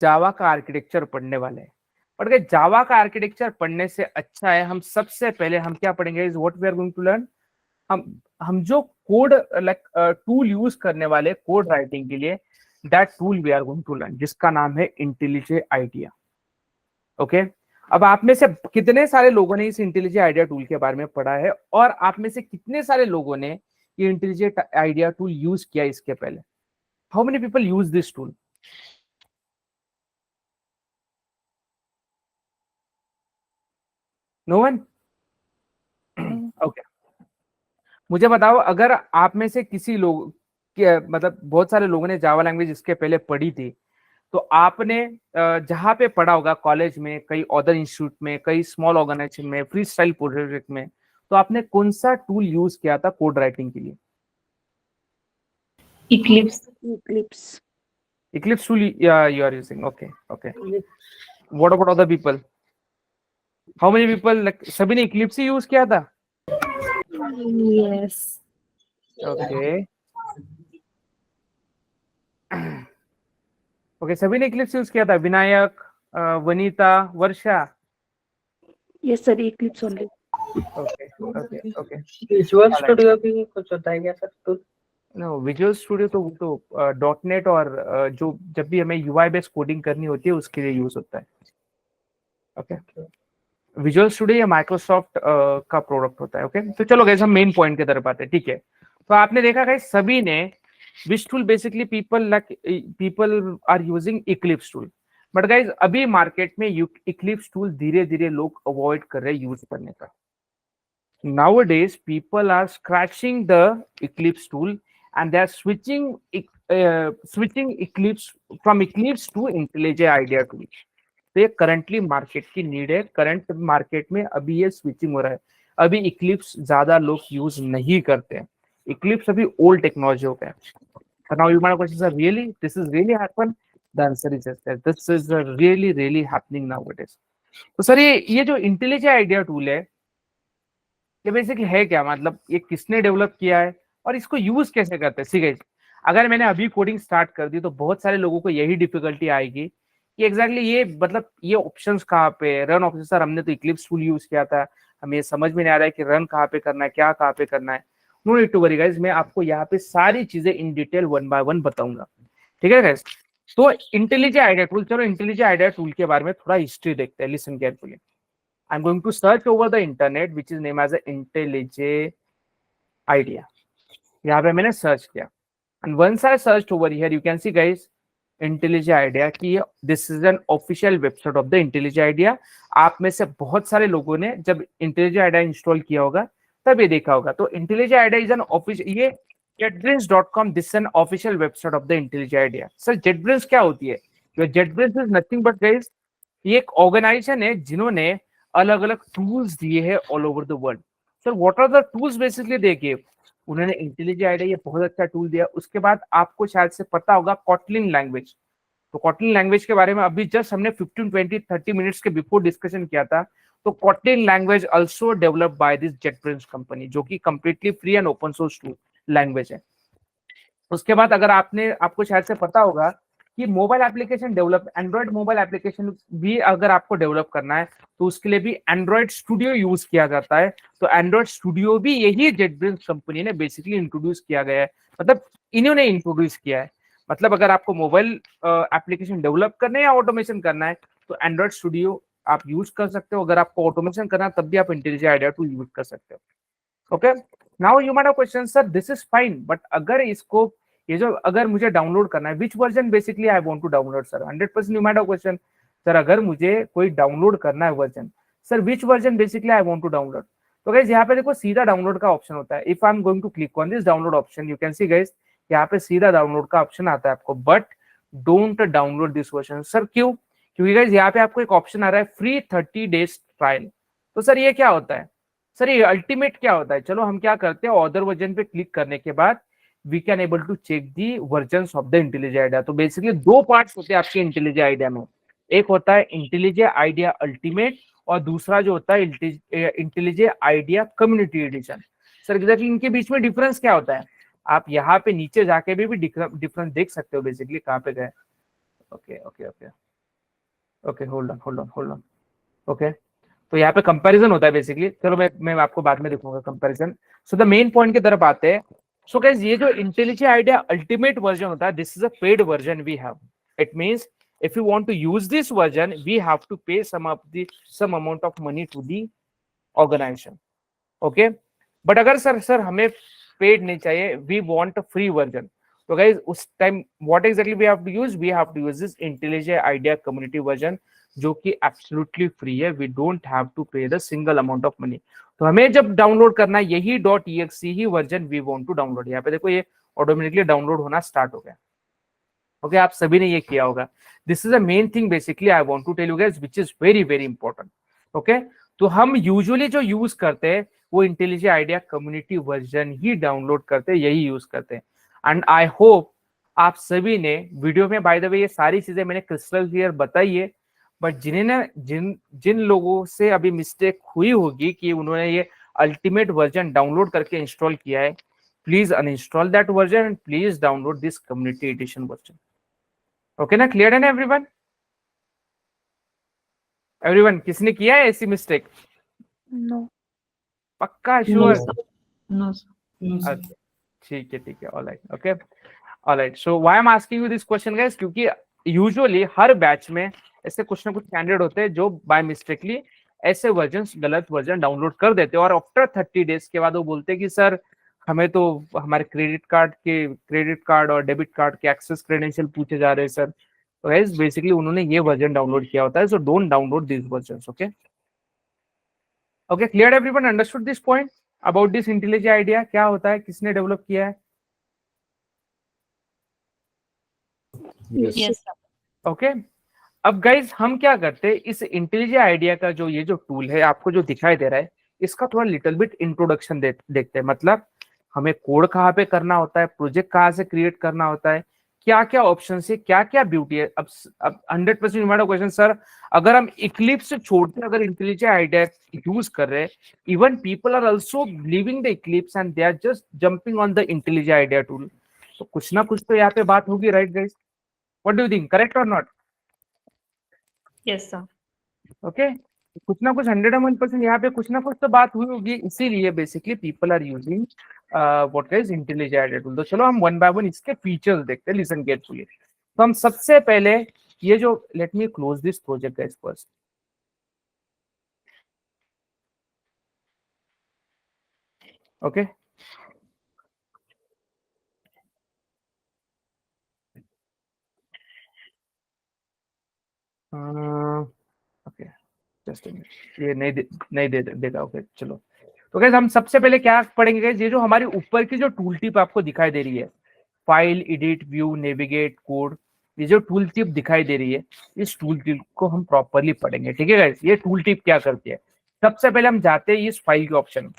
जावा का आर्किटेक्चर पढ़ने वाले हैं, बट अगर जावा का आर्किटेक्चर पढ़ने से अच्छा है, हम सबसे पहले हम क्या पढ़ेंगे, is what we are going to learn. हम जो कोड लाइक टूल यूज करने वाले कोड राइटिंग के लिए, that tool we are going to learn, जिसका नाम है इंटेलिजे आइडिया। ओके, अब आप में से कितने सारे लोगों ने इस इंटेलिजे आइडिया टूल के बारे में पढ़ा है, और आप में से कितने सारे लोगों ने ये इंटेलिजे आइडिया टूल यूज किया इसके पहले? How many people use this tool? No one? Okay, मुझे बताओ, अगर आप में से किसी लोग मतलब बहुत सारे लोगों ने जावा लैंग्वेज इसके पहले पढ़ी थी, तो आपने जहां पे पढ़ा होगा, कॉलेज में, कई अदर इंस्टीट्यूट में, कई स्मॉल ऑर्गेनाइजेशन में, फ्री स्टाइल प्रोजेक्ट में, तो आपने कौन सा टूल यूज किया था कोड राइटिंग के लिए? Eclipse. Eclipse tool you are using. Okay, okay. What about other people? How many people, like सभी ने Eclipse ही यूज किया था? Yes. Okay. ओके, सभी ने Eclipse यूज किया था? Vinayak, Vanita, Varsha? Yes sir, Eclipse only. Okay okay okay. Visual studio भी कुछ होता है क्या sir tool? No, visual studio तो डॉटनेट और जो जब भी हमें यूआई बेस्ड कोडिंग करनी होती है उसके लिए यूज होता है। ओके, विजुअल स्टूडियो या माइक्रोसॉफ्ट का प्रोडक्ट होता है। ओके, तो चलो गाइस हम मेन पॉइंट की तरफ आते हैं। ठीक है, तो आपने देखा गाइस सभी ने which tool, basically people are using Eclipse tool, but guys अभी मार्केट में इक्लिप्स टूल धीरे धीरे लोग अवॉइड कर रहे हैं यूज करने का। Nowadays people are scratching the Eclipse tool and they are switching Eclipse from Eclipse to IntelliJ IDEA tool। तो ये करंटली मार्केट की नीड है, करंट मार्केट में अभी ये स्विचिंग हो रहा है। अभी इक्लिप्स ज्यादा लोग यूज नहीं करते हैं, इक्लिप्स अभी ओल्ड टेक्नोलॉजी हो गया है। Now you might question, sir really this is really happen? The answer is yes, this is really really happening nowadays. तो सर ये जो इंटेलिजेंट आइडिया टूल है, ये बेसिकली है क्या, मतलब ये किसने डेवलप किया है और इसको यूज कैसे करते हैं? ठीक, अगर मैंने अभी कोडिंग स्टार्ट कर दी तो बहुत सारे लोगों को यही डिफिकल्टी आएगी कि एग्जैक्टली ये मतलब ये ऑप्शंस कहाँ पे, रन ऑप्शन, सर हमने तो इक्लिप्स टूल यूज किया था, हमें समझ में नहीं आ रहा है कि रन कहाँ पे करना है, क्या कहाँ पे करना है। No need to worry guys, मैं आपको यहाँ पे सारी चीजें in detail one by one बताऊंगा। ठीक है गाइस, तो इंटेलिजेंट आइडिया टूल, चलो इंटेलिजेंट आइडिया टूल के बारे में थोड़ा हिस्ट्री देखते हैं। Listen carefully, I'm going to search over the internet which is named as a IntelliJ IDEA। यहाँ पे मैंने सर्च किया and once I searched over here you can see guys IntelliJ IDEA की this is an official website of the IntelliJ IDEA। आप में से बहुत सारे लोगों ने जब IntelliJ IDEA इंस्टॉल किया होगा तब ये देखा होगा। तो IntelliJ IDEA is an official, ये JetBrains.com, this is an official website of the IntelliJ IDEA। Sir JetBrains क्या होती है? JetBrains is nothing but guys, ये एक ऑर्गेनाइजेशन है जिन्होंने अलग अलग टूल्स दिए हैं all over the world. Sir what are the tools basically देखिए, उन्होंने इंटेलिजेंट आइडिया ये बहुत अच्छा टूल दिया। उसके बाद आपको शायद से पता होगा कॉटलिन लैंग्वेज। तो कॉटलिन लैंग्वेज के बारे में अभी जस्ट हमने 15 20 30 मिनट्स के बिफोर डिस्कशन किया था। तो Kotlin language also developed by this JetBrains company, जो कि completely free and open source tool language है। उसके बाद अगर आपको शायद से पता होगा कि mobile application develop, Android mobile application भी अगर आपको डेवलप करना है तो उसके लिए भी एंड्रॉइड स्टूडियो यूज किया जाता है। तो एंड्रॉइड स्टूडियो भी यही जेटब्रेन्स कंपनी ने बेसिकली इंट्रोड्यूस किया गया है, मतलब इन्होंने इंट्रोड्यूस किया है। मतलब अगर आपको मोबाइल एप्लीकेशन डेवलप करना है या ऑटोमेशन करना है तो एंड्रॉइड स्टूडियो आप यूज कर सकते हो। अगर आपको ऑटोमेशन करना है तब भी आप इंटेलिजेंट आइडिया टूल यूज कर सकते हो। Okay, now you might have question, sir this is fine, but अगर इसको ये जो अगर मुझे डाउनलोड करना है, which version basically I want to download? Sir 100% you might have question, sir अगर मुझे कोई डाउनलोड करना है version, sir which version basically I want to download? तो गाइस यहाँ पे देखो सीधा डाउनलोड का ऑप्शन होता है। If I am going to click on this download option, you can see guys यहाँ पे सीधा डाउनलोड का ऑप्शन आता है आपको, but don't download this version. Sir क्यों? क्योंकि गाइस यहाँ पे आपको एक ऑप्शन आ रहा है फ्री 30 डेज ट्रायल। तो सर ये क्या होता है? सर ये अल्टीमेट क्या होता है? चलो हम क्या करते हैं, अदर वर्जन पे क्लिक करने के बाद we can able to check the version of the intelligent idea. तो बेसिकली दो पार्ट्स होते हैं आपके इंटेलिजेंट आइडिया में, एक होता है इंटेलिजेंट आइडिया अल्टीमेट और दूसरा जो होता है intelligent idea community addition. Sir exactly इनके बीच में डिफरेंस क्या होता है? आप यहाँ पे नीचे जाके भी डिफरेंस देख सकते हो बेसिकली कहाँ पे गए। Okay okay okay, okay hold on okay, तो यहाँ पे कंपैरिजन होता है बेसिकली। चलो मैं आपको बाद में दिखाऊंगा comparison. So the main point की तरफ आते हैं। सो गाइस, ये जो इंटेलिजेंट आइडिया अल्टीमेट वर्जन होता है, this is a paid version we have. It means if you want to use this version, we have to pay some amount of money to the organization. Okay, but अगर sir हमें paid नहीं चाहिए, we want a free version, तो guys उस time what exactly we have to use? We have to use this IntelliJ IDEA community version, जो कि absolutely free है। we don't have to pay the single amount of money। तो हमें जब download करना है यही .exe he version we want to download। यहाँ पे देखो ये ऑटोमेटिकली डाउनलोड होना स्टार्ट हो गया। ओके, आप सभी ने ये किया होगा। This is a main thing basically I want to tell you guys, which is very very important. Okay, तो हम यूजुअली जो यूज करते हैं वो इंटेलिजेंट आइडिया कम्युनिटी वर्जन ही डाउनलोड करते हैं, यही यूज करते हैं। एंड आई होप आप सभी ने वीडियो में, बाय द वे ये सारी चीजें मैंने क्रिस्टल क्लियर बताई है, बट जिन लोगों से अभी मिस्टेक हुई होगी कि उन्होंने ये अल्टीमेट वर्जन डाउनलोड करके इंस्टॉल किया है, please uninstall that version and please download this community edition version. Okay ना, क्लियर है ना एवरीवन? एवरीवन, किसने किया है ऐसी मिस्टेक? नो। पक्का श्योर? No sir. ठीक है, alright, okay alright. So why I am asking you this question guys, क्योंकि यूजुअली हर बैच में ऐसे कुछ ना कुछ कैंडिडेट होते हैं जो बाय मिस्टेकली ऐसे वर्जन, गलत वर्जन डाउनलोड कर देते हैं, और आफ्टर 30 डेज के बाद वो बोलते हैं कि सर हमें तो हमारे क्रेडिट कार्ड और डेबिट कार्ड के एक्सेस क्रेडेंशियल पूछे जा रहे हैं सर। तो गाइस बेसिकली उन्होंने ये वर्जन डाउनलोड किया होता है, so don't download this versions. Okay okay, clear everyone? Understood this point about this intelligent idea? क्या होता है, किसने डेवलप किया है? यस। ओके, अब गाइज हम क्या करते हैं, इस इंटेलिजेंट आइडिया का जो ये जो टूल है आपको जो दिखाई दे रहा है, इसका थोड़ा लिटिल बिट इंट्रोडक्शन देखते हैं। मतलब हमें कोड कहाँ पे करना होता है, प्रोजेक्ट कहाँ से क्रिएट करना होता है, क्या क्या ऑप्शन है, क्या क्या ब्यूटी है। अब 100% हमारा क्वेश्चन, सर अगर हम इक्लिप्स से छोड़ते अगर इंटेलिजेंट आइडिया यूज कर रहे हैं, even people are also leaving the Eclipse and they are just jumping on the intelligent idea tool, तो कुछ ना कुछ तो यहाँ पे बात होगी, right guys? What do you think, correct और नॉट? Yes sir. ओके, कुछ ना कुछ 101% यहाँ पे कुछ ना कुछ तो बात हुई होगी, इसीलिए basically people are using what is intelligent idea tool. तो चलो हम वन बाय वन इसके फीचर्स देखते हैं, लिसन केयरफुली। तो हम सबसे पहले ये जो, let me close this project guys first. Okay, okay just ये नहीं देगा। ओके चलो, तो गाइस हम सबसे पहले क्या पढ़ेंगे गाइस, ये जो हमारी ऊपर की जो टूल टिप आपको दिखाई दे रही है, file, edit, view, navigate, code, ये जो टूल टिप दिखाई दे रही है, इस टूल टिप को हम प्रॉपरली पढ़ेंगे। ठीक है गाइस, ये टूल टिप क्या करती है? सबसे पहले हम जाते हैं इस फाइल के ऑप्शन।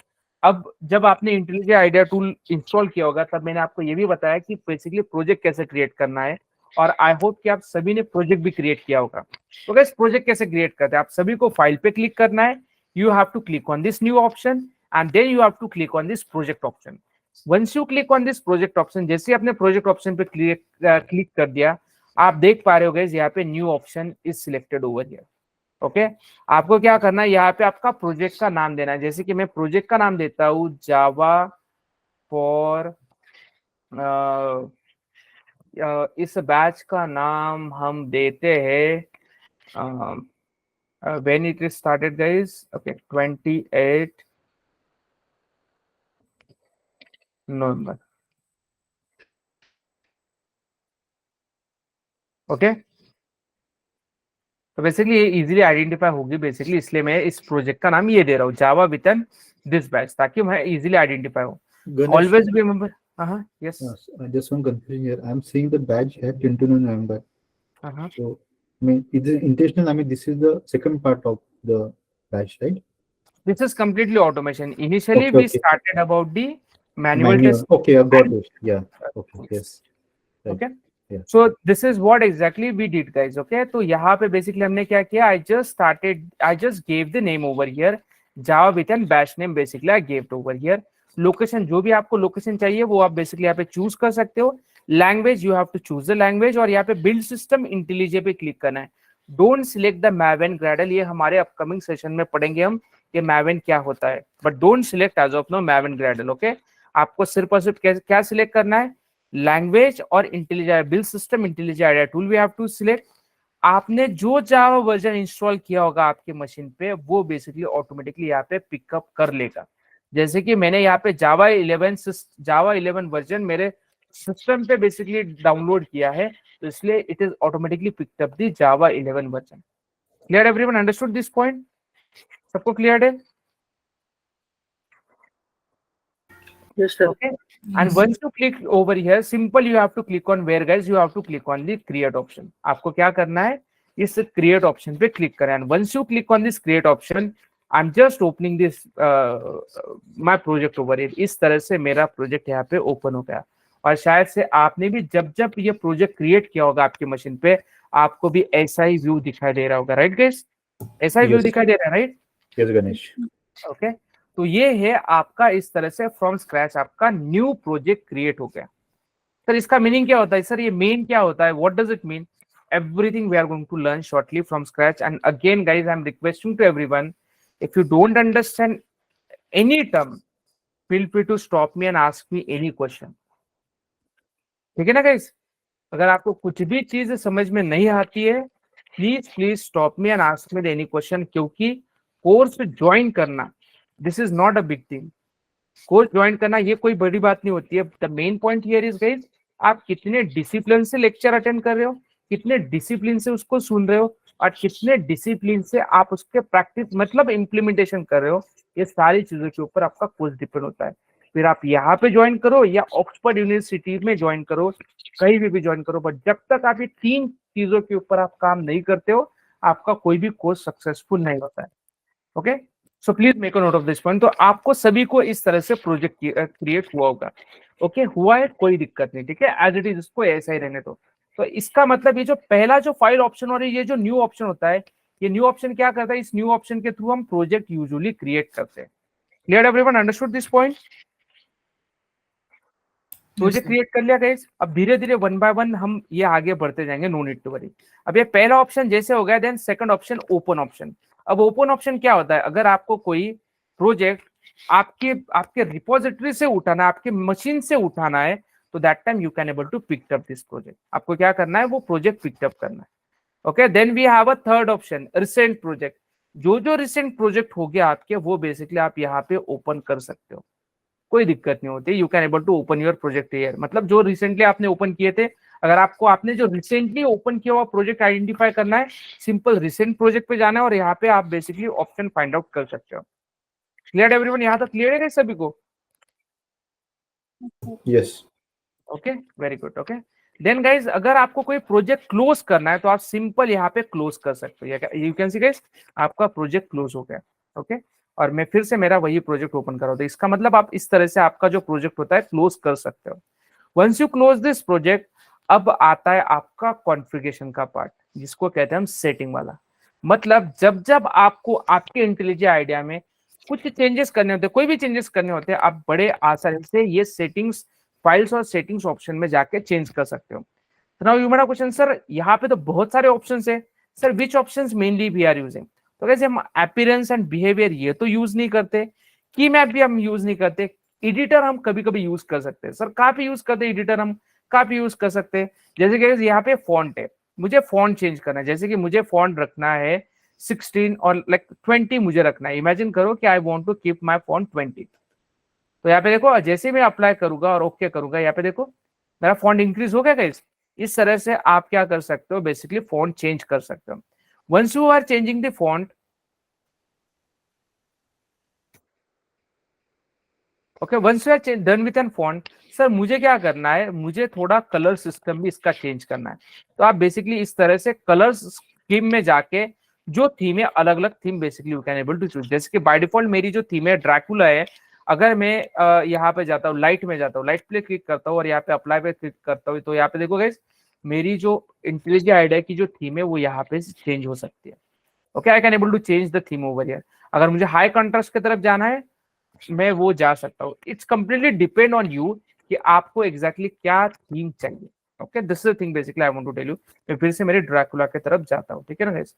अब जब आपने इंटेलिजेंट आइडिया टूल इंस्टॉल किया होगा तब मैंने आपको ये भी बताया कि बेसिकली प्रोजेक्ट कैसे क्रिएट करना है, और आई होप कि आप सभी ने प्रोजेक्ट भी क्रिएट किया होगा। तो गाइस प्रोजेक्ट कैसे क्रिएट करते हैं, आप सभी को फाइल पे क्लिक करना है, you have to click on this new option and then you have to click on this project option. Once you click on this project option, जैसे आपने प्रोजेक्ट ऑप्शन पे क्लिक कर दिया, आप देख पा रहे हो गाइस यहाँ पे new option is selected over here. Okay, आपको क्या करना है, यहाँ पे आपका प्रोजेक्ट का नाम देना है। जैसे कि मैं प्रोजेक्ट का नाम देता हूँ जावा फॉर, इस बैच का नाम हम देते हैं when it is started guys, okay 28 November। Okay, तो बेसिकली ये इजीली आइडेंटिफाई होगी बेसिकली, इसलिए मैं इस प्रोजेक्ट का नाम ये दे रहा हूँ Java with an this batch, ताकि मैं इजीली आइडेंटिफाई हो। Always remember, yes, just one confusion here. I'm seeing the badge at 29 November. So, I mean, is it intentional? I mean, this is the second part of the badge, right? this is completely automation. Initially Okay, we okay. started about the manual test. Okay, I got it. Yeah. Okay. Yes. Right. Okay. Yeah. So this is what exactly we did guys. Okay, तो यहाँ पे basically हमने क्या किया, I just gave the name over here, Java with an bash name basically I gave it over here. Location, जो भी आपको location चाहिए वो आप बेसिकली यहाँ पे चूज कर सकते हो। Language, you have to choose the language, और यहाँ पे बिल्ड सिस्टम इंटेलिजे पे क्लिक करना है। डोंट सिलेक्ट द मैवेन ग्रेडल, ये हमारे अपकमिंग सेशन में पढ़ेंगे हम कि मैवेन क्या होता है, but don't select as of no Maven Gradle. Okay, आपको सिर्फ और सिर्फ क्या सिलेक्ट करना है, लैंग्वेज और intelligent build system, intelligent idea tool we have to select. आपने जो जावा वर्जन इंस्टॉल किया होगा आपके मशीन पे वो बेसिकली ऑटोमेटिकली यहाँ पे पिकअप कर लेगा। जैसे कि मैंने यहाँ पे जावा 11 वर्जन मेरे सिस्टम पे बेसिकली डाउनलोड किया है, तो इसलिए it is automatically picked up the Java 11 version. Clear everyone, understood this point? सबको क्लियर है? Yes, sir. Okay, and once you click over here, simple you have to click on where guys, you have to click on the create option। आपको क्या करना है, इस create option पे click करें, and once you click on this create option, I'm just opening this my project over here। इस तरह से मेरा प्रोजेक्ट यहाँ पे ओपन हो गया, और शायद से आपने भी जब जब ये प्रोजेक्ट क्रिएट किया होगा आपकी मशीन पे, आपको भी ऐसा ही व्यू दिखाई दे रहा होगा, राइट गाइस? ऐसा ही व्यू दिखाई दे रहा है, राइट? Yes, Ganesh. ओके, तो ये है आपका इस तरह से फ्रॉम स्क्रैच आपका न्यू प्रोजेक्ट क्रिएट हो गया। सर इसका मीनिंग क्या होता है, सर ये मेन क्या होता है, what does it mean? Everything we are going to learn shortly from scratch. And again guys, I am requesting to everyone, if you don't understand any term, feel free to stop me and ask me any question. ठीक है ना guys? अगर आपको कुछ भी चीज समझ में नहीं आती है, please stop me and ask me any question, क्योंकि कोर्स ज्वाइन करना this is not a big thing. Course join करना ये कोई बड़ी बात नहीं होती है। The main point here is guys, आप कितने डिसिप्लिन से लेक्चर अटेंड कर रहे हो, कितने डिसिप्लिन से उसको सुन रहे हो, और कितने डिसिप्लिन से आप उसके प्रैक्टिस मतलब इम्प्लीमेंटेशन कर रहे हो, ये सारी चीजों के ऊपर आपका कोर्स डिपेंड होता है। फिर आप यहाँ पे ज्वाइन करो या ऑक्सफोर्ड यूनिवर्सिटी में ज्वाइन करो, कहीं भी ज्वाइन करो, बट जब तक आप ये 3 चीजों के ऊपर आप काम नहीं करते हो, आपका कोई भी कोर्स सक्सेसफुल नहीं होता है। Okay, so please make a note of this point. तो आपको सभी को इस तरह से प्रोजेक्ट क्रिएट हुआ होगा। ओके, हुआ है, कोई दिक्कत नहीं, ठीक है, एज इट इज इसको ऐसा ही रहने दो। तो इसका मतलब ये जो पहला जो फाइल ऑप्शन और ये जो न्यू ऑप्शन होता है, ये न्यू ऑप्शन क्या करता है, इस न्यू ऑप्शन के थ्रू हम प्रोजेक्ट यूजुअली क्रिएट करते हैं। Clear everyone, understood this point? Project create कर लिया गाइस, अब धीरे धीरे 1 बाय 1 हम ये आगे बढ़ते जाएंगे, नो नीड टू वरी। अब ये पहला ऑप्शन जैसे हो गया, then second option open option. अब ओपन ऑप्शन क्या होता है, अगर आपको कोई प्रोजेक्ट आपके रिपोजिटरी से उठाना है, आपके मशीन से उठाना है, तो that time you can able to pick up this project. आपको क्या करना है, वो प्रोजेक्ट पिक अप करना है। Okay, then we have a third option, recent project. जो रिसेंट प्रोजेक्ट हो गया आपके, वो बेसिकली आप यहाँ पे ओपन कर सकते हो, कोई दिक्कत नहीं होती। You can able to open your project here, मतलब जो रिसेंटली आपने ओपन किए थे, अगर आपने जो रिसेंटली ओपन किया हुआ प्रोजेक्ट आइडेंटिफाई करना है, सिंपल रिसेंट प्रोजेक्ट पे जाना है और यहाँ पे आप बेसिकली ऑप्शन फाइंड आउट कर सकते हो। क्लियर एवरीवन, यहाँ तक क्लियर है सभी को? Yes. Okay, very good. Okay, then guys, अगर आपको कोई प्रोजेक्ट क्लोज करना है, तो आप सिंपल यहाँ पे क्लोज कर सकते हो। यू कैन सी गाइज, आपका प्रोजेक्ट क्लोज हो गया। ओके, और मैं फिर से मेरा वही प्रोजेक्ट ओपन कर रहा हूँ, तो इसका मतलब आप इस तरह से आपका जो प्रोजेक्ट होता है क्लोज कर सकते हो। Once you close this project, अब आता है आपका कॉन्फ़िगरेशन का पार्ट, जिसको कहते हैं हम सेटिंग वाला। मतलब जब आपको आपके इंटेलिजेंट आइडिया में कुछ चेंजेस करने होते हैं, कोई भी चेंजेस करने होते हैं, आप बड़े आसानी से ये सेटिंग्स फाइल्स और सेटिंग्स ऑप्शन में जाके चेंज कर सकते हो। तो नाउ यू मेरा क्वेश्चन, सर यहाँ पे तो बहुत सारे ऑप्शंस है, sir which options mainly we are using? तो कैसे हम अपीयरेंस एंड बिहेवियर ये तो यूज नहीं करते, की मैप भी हम यूज नहीं करते, एडिटर हम कभी कभी यूज कर सकते हैं। सर कहाँ पे यूज करते हैं एडिटर, हम कहाँ पे यूज कर सकते हैं? जैसे कि यहाँ पे फॉन्ट है, मुझे फॉन्ट चेंज करना है, जैसे कि मुझे फॉन्ट रखना है 16 और लाइक 20 मुझे रखना है। इमेजिन करो कि I want to keep my font 20, तो यहाँ पे देखो जैसे मैं अप्लाई करूंगा और ओके करूंगा, यहाँ पे देखो मेरा फॉन्ट इंक्रीज हो गया गाइस। इस तरह से आप क्या कर सकते हो, बेसिकली फॉन्ट चेंज कर सकते हो। Once you are changing the font, okay, once you are done with an font, sir मुझे क्या करना है, मुझे थोड़ा कलर सिस्टम भी इसका चेंज करना है। तो आप बेसिकली इस तरह से कलर स्कीम में जाके जो थीम है, अलग अलग theme basically you can able to choose. जैसे कि बाय डिफॉल्ट मेरी जो थीम है ड्रैकुला है, अगर मैं यहाँ पे जाता हूँ, लाइट में जाता हूँ, लाइट पे क्लिक करता हूँ और यहाँ पे अप्लाई पे क्लिक करता हूँ, तो यहाँ पे देखो गाइस मेरी जो इंटेलिजेंट आइडिया की जो थीम है वो यहाँ पे चेंज हो सकती है। Okay, I can able to change the theme over here. अगर मुझे हाई कॉन्ट्रास्ट की तरफ जाना है, मैं वो जा सकता हूँ। It's completely depend on you कि आपको एग्जैक्टली क्या थीम चाहिए। Okay, this is the thing basically I want to tell you. मैं फिर से मेरे ड्रैकुला की तरफ जाता हूँ, ठीक है ना guys.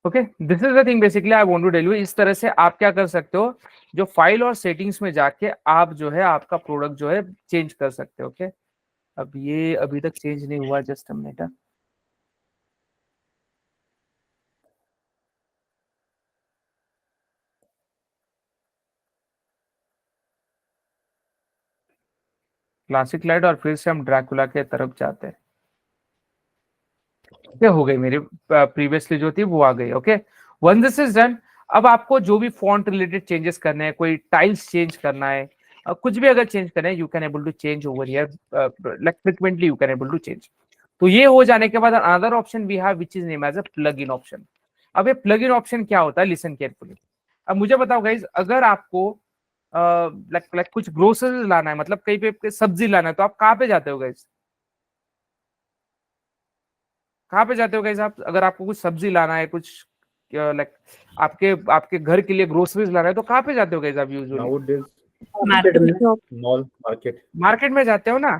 Okay, this is the thing basically I want to tell you. इस तरह से आप क्या कर सकते हो, जो फाइल और सेटिंग्स में जाके आप जो है आपका प्रोडक्ट जो है चेंज कर सकते हो। ओके, अब ये अभी तक चेंज नहीं हुआ, just a minute. Classic light और फिर से हम ड्रैकुला के तरफ जाते हैं। क्या हो गई मेरी प्रीवियसली जो थी वो आ गई। Okay, one this is done, अब आपको जो भी फॉन्ट रिलेटेड चेंजेस करने हैं, कोई टाइल्स चेंज करना है, कुछ भी अगर चेंज करना है, you can able to change over here, like frequently you can able to change. तो ये हो जाने के बाद another option we have which is name as a plugin option. अब ये प्लग इन ऑप्शन क्या होता है, लिसन केयरफुली। अब मुझे बताओ गाइज, अगर आपको लाइक कुछ ग्रोसरीज लाना है, मतलब कहीं पे सब्जी लाना है, तो आप कहाँ पे जाते हो गाइज? कहाँ पे जाते हो गाइस आप? अगर आपको कुछ सब्जी लाना है, कुछ लाइक आपके आपके घर के लिए ग्रोसरीज लाना है, तो कहाँ पे जाते हो गाइस आप यूजुअली? Nowadays, मार्केट में mall, market. मार्केट में जाते हो ना।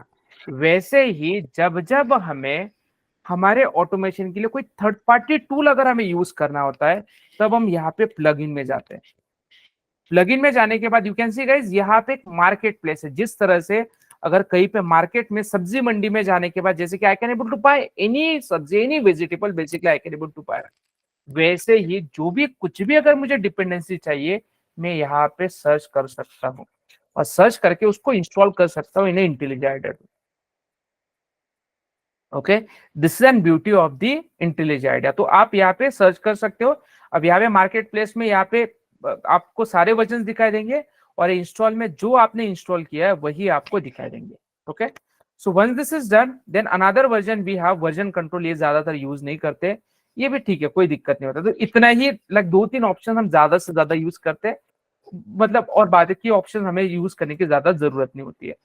वैसे ही जब जब हमें हमारे ऑटोमेशन के लिए कोई थर्ड पार्टी टूल अगर हमें यूज करना होता है, तब हम यहाँ पे प्लगइन में जाते हैं। प्लगइन में जाने के बाद यू कैन सी गाइस, यहाँ पे एक मार्केट प्लेस है। जिस तरह से अगर कहीं पे मार्केट में सब्जी मंडी में जाने के बाद, जैसे कि I can able to buy any सब्जी, any vegetable, basically I can able to buy, वैसे ही जो भी कुछ भी अगर मुझे डिपेंडेंसी चाहिए, मैं यहाँ पे सर्च कर सकता हूँ और सर्च करके उसको इंस्टॉल कर सकता हूँ in IntelliJ. Okay, this is an beauty of the intelligent idea. तो आप यहाँ पे सर्च कर सकते हो। अब यहाँ पे मार्केट प्लेस में यहाँ पे आपको सारे वर्जन दिखाई देंगे, और इंस्टॉल में जो आपने इंस्टॉल किया है वही आपको दिखाई देंगे। Okay, so once this is done, then another version we have version control. ये ज्यादातर यूज नहीं करते, ये भी ठीक है, कोई दिक्कत नहीं होता। तो इतना ही, लाइक 2-3 ऑप्शन हम ज्यादा से ज्यादा यूज करते हैं, मतलब और बाकी ऑप्शन हमें यूज करने की ज्यादा जरूरत नहीं होती है।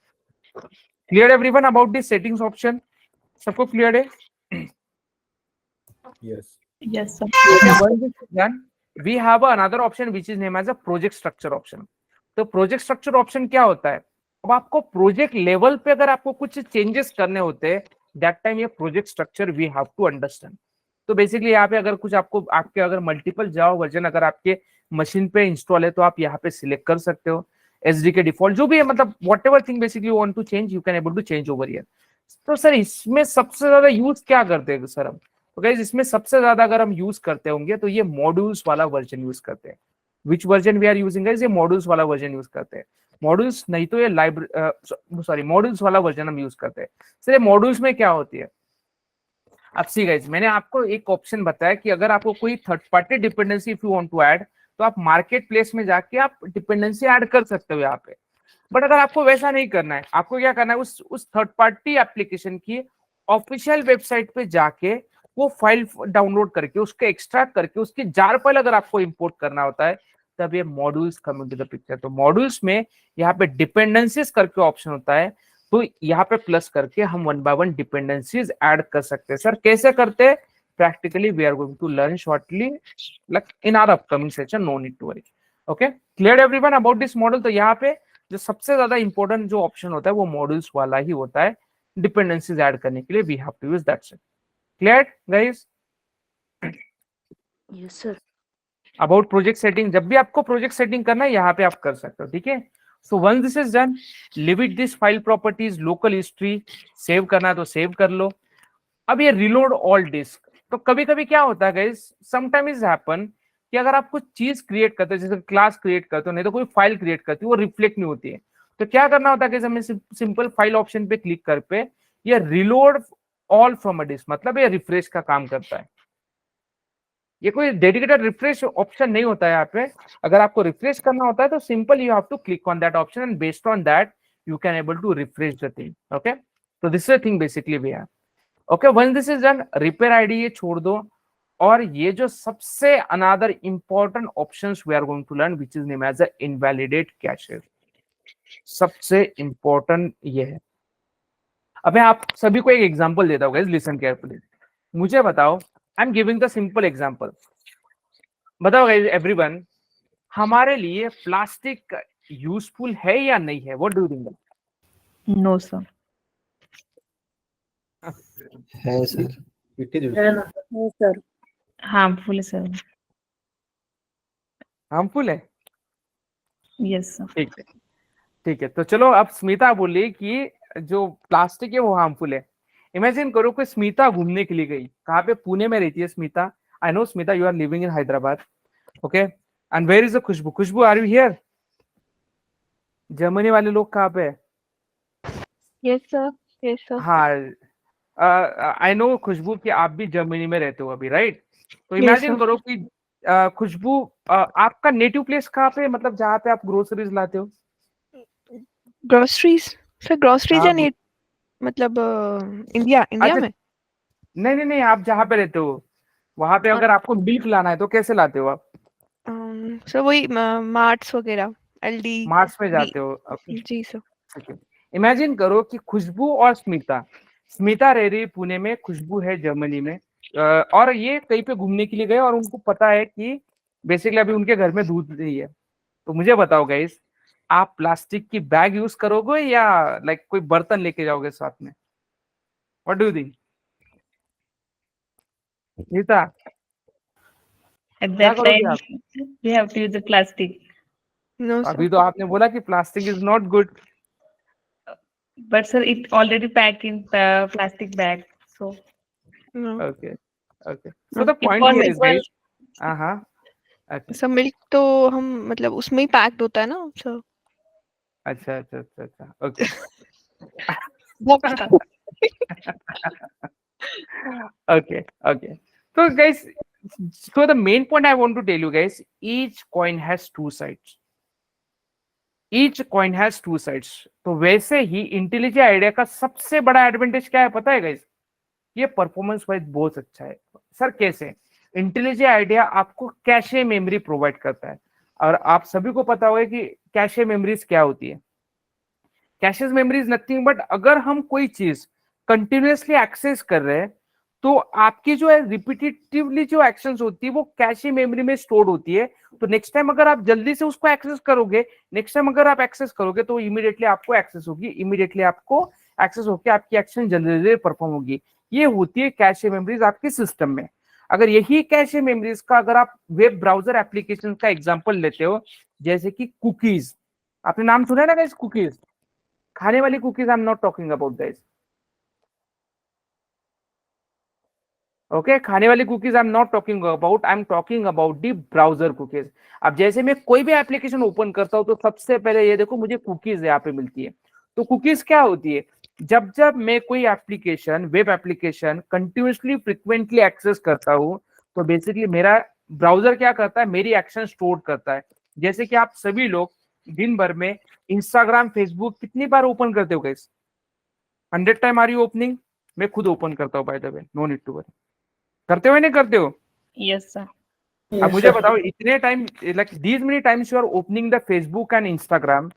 Clear everyone about this settings option? सबको क्लियर है? Yes. Yes, sir. Okay, once this is done, we have another option which is named as a project structure option. तो प्रोजेक्ट स्ट्रक्चर ऑप्शन क्या होता है? अब आपको प्रोजेक्ट लेवल पे अगर आपको कुछ चेंजेस करने होते हैं, दैट टाइम ये project structure we have to understand. तो बेसिकली यहाँ पे अगर कुछ आपको, आपके अगर मल्टीपल जावा वर्जन अगर आपके मशीन पे इंस्टॉल है, तो आप यहाँ पे सिलेक्ट कर सकते हो एसडीके डिफॉल्ट जो भी है, मतलब whatever thing basically you want to change, you can able to change over here. तो सर इसमें सबसे ज्यादा यूज क्या करते हैं सर हम? तो गाइस इसमें सबसे ज्यादा अगर हम यूज करते होंगे तो ये मॉड्यूल्स वाला वर्जन यूज करते हैं। Which version we are using guys? ये मॉड्यूल्स वाला वर्जन यूज करते हैं। मॉड्यूल्स नहीं तो ये लाइब्रेरी, सॉरी, मॉड्यूल्स वाला वर्जन हम यूज करते हैं। सर ये मॉड्यूल्स में क्या होती है? अब सी गाइस, मैंने आपको एक ऑप्शन बताया कि अगर आपको कोई third party dependency if you want to add, तो आप मार्केट प्लेस में जाके आप डिपेंडेंसी ऐड कर सकते हो यहाँ पे। बट अगर आपको वैसा नहीं करना है, आपको क्या करना है, उस थर्ड पार्टी एप्लीकेशन की ऑफिशियल वेबसाइट पे जाके वो फाइल डाउनलोड करके उसको एक्सट्रैक्ट करके उसकी जार फाइल अगर आपको इंपोर्ट करना होता है, तब ये modules come into the picture. तो मॉड्यूल्स में यहाँ पे डिपेंडेंसीज करके ऑप्शन होता है, तो यहाँ पे प्लस करके हम 1 by 1 डिपेंडेंसीज ऐड कर सकते हैं। सर कैसे करते हैं? Practically we are going to learn shortly, like in our upcoming session, no need to worry. Okay, clear everyone about this model? तो यहाँ पे जो सबसे ज्यादा इंपॉर्टेंट जो ऑप्शन होता है वो मॉड्यूल्स वाला ही होता है, डिपेंडेंसीज ऐड करने के लिए we have to use that's it. Clear guys? Yes sir. About project setting, जब भी आपको प्रोजेक्ट सेटिंग करना है यहाँ पे आप कर सकते हो, ठीक है। So once this is done, limit this file properties, local history, save करना है तो सेव कर लो। अब ये रिलोड ऑल डिस्क, तो कभी कभी क्या होता है गाइस, समटाइम्स हैपन कि अगर आप कुछ चीज क्रिएट करते हो, जैसे क्लास क्रिएट करते हो, नहीं तो कोई फाइल क्रिएट करते हो, वो रिफ्लेक्ट नहीं होती है, तो क्या करना होता है कि हमें सिंपल फाइल ऑप्शन पे क्लिक कर पे ये reload all from a disk, मतलब ये रिफ्रेश का काम करता है। ये कोई डेडिकेटेड रिफ्रेश ऑप्शन नहीं होता है यहाँ पे। अगर आपको रिफ्रेश करना होता है तो simple you have to click on that option and based on that you can able to refresh the thing. Okay, तो this is the thing basically we have. Okay, one this is done, repair ID ये छोड़ दो, और ये जो सबसे another important options we are going to learn which is name as a invalidate caches. सबसे important ये है। अब मैं आप सभी को एक एग्जांपल देता हूँ गाइस, लिसन केयरफुली। मुझे बताओ I am giving the simple example. बताओ गाइस एवरीवन, हमारे लिए प्लास्टिक यूजफुल है या नहीं है? What do you think? No, sir. है सर, it is useful. है ना? है सर। Harmful, sir. हार्मफुल है? Yes, sir. ठीक है, ठीक है। तो चलो अब स्मिता बोली कि जो प्लास्टिक है वो हार्मफुल है। इमेजिन करो कि स्मिता घूमने के लिए गई, कहाँ पे? पुणे में रहती है Smita. I know Smita, you are living in Hyderabad, okay. And where is the Khushbu? Khushbu, are you here? Germany वाले लोग कहाँ पे है? Yes, sir. Yes, sir. हाँ, आई नो खुशबू कि आप भी जर्मनी में रहते हो अभी, राइट? तो Yes, इमेजिन sir. करो कि खुशबू, आपका नेटिव प्लेस कहाँ पे है? मतलब जहाँ पे आप ग्रोसरीज लाते हो? Groceries. Sir, groceries हाँ, and it मतलब इंडिया अच्छा, में नहीं नहीं नहीं, आप जहाँ पे रहते हो वहां पे अगर आपको मिल्क लाना है तो कैसे लाते हो आप? सर वही मार्ट्स वगैरह एलडी मार्ट्स में जाते हो? ओके, जी सर। ठीक है। इमेजिन करो कि खुशबू और स्मिता, स्मिता रह रही है पुणे में, खुशबू है जर्मनी में, और ये कहीं पे घूमने के लिए गए और उनको पता है कि बेसिकली अभी उनके घर में दूध नहीं है। तो मुझे बताओ गाइस, आप प्लास्टिक की बैग यूज करोगे या लाइक कोई बर्तन लेके जाओगे साथ में? What do you think Smita? At क्या that करोगे time, आप? we have to use the plastic. No sir. अभी तो आपने बोला कि plastic is not good. But sir, it already packed in plastic bag. So no okay, okay. So the if point here is possible, guys, हाँ, okay, sir milk तो हम मतलब उसमें ही पैक्ड होता है ना सर। अच्छा अच्छा अच्छा अच्छा, okay. Okay, okay. So guys, so the main point I want to tell you guys, each coin has two sides. Each coin has two sides. तो वैसे ही इंटेलिजेंट आइडिया का सबसे बड़ा एडवांटेज क्या है पता है गाइस? ये परफॉर्मेंस वाइज बहुत अच्छा है। सर कैसे? इंटेलिजेंट आइडिया आपको कैशे मेमोरी प्रोवाइड करता है, और आप सभी को पता होगा कि कैशे मेमोरीज क्या होती है। Caches memory is nothing but अगर हम कोई चीज कंटिन्यूअसली एक्सेस कर रहे हैं तो आपकी जो है रिपीटेटिवली जो एक्शंस होती है वो कैशे मेमोरी में स्टोर होती है। तो नेक्स्ट टाइम अगर आप जल्दी से उसको एक्सेस करोगे, नेक्स्ट टाइम अगर आप एक्सेस करोगे तो इमीडिएटली आपको एक्सेस होगी, इमीडिएटली आपको एक्सेस होकर आपकी एक्शन जल्दी जल्दी परफॉर्म होगी। ये होती है कैशे मेमोरीज आपके सिस्टम में। अगर यही कैशे मेमोरीज का अगर आप वेब ब्राउजर एप्लीकेशन का एग्जांपल लेते हो, जैसे कि कुकीज, आपने नाम सुना है ना गाइस? कुकीज, खाने वाली cookies, I am not talking about guys, okay, खाने वाली cookies I am not talking about, I am talking about the browser cookies. अब जैसे मैं कोई भी एप्लीकेशन ओपन करता हूं तो सबसे पहले ये देखो मुझे कुकीज यहाँ पे मिलती है। तो कुकीज क्या होती है? जब जब मैं कोई application, web application continuously frequently access करता हूं तो बेसिकली मेरा ब्राउजर क्या करता है? मेरी एक्शन स्टोर करता है। जैसे कि आप सभी लोग दिन भर में इंस्टाग्राम, फेसबुक कितनी बार ओपन करते हो guys? 100 time are you opening? मैं खुद ओपन करता हूँ by the way, no need to worry. करते हो या नहीं करते हो? yes, sir. अब मुझे बताओ, इतने time like these many times you are opening the Facebook and Instagram,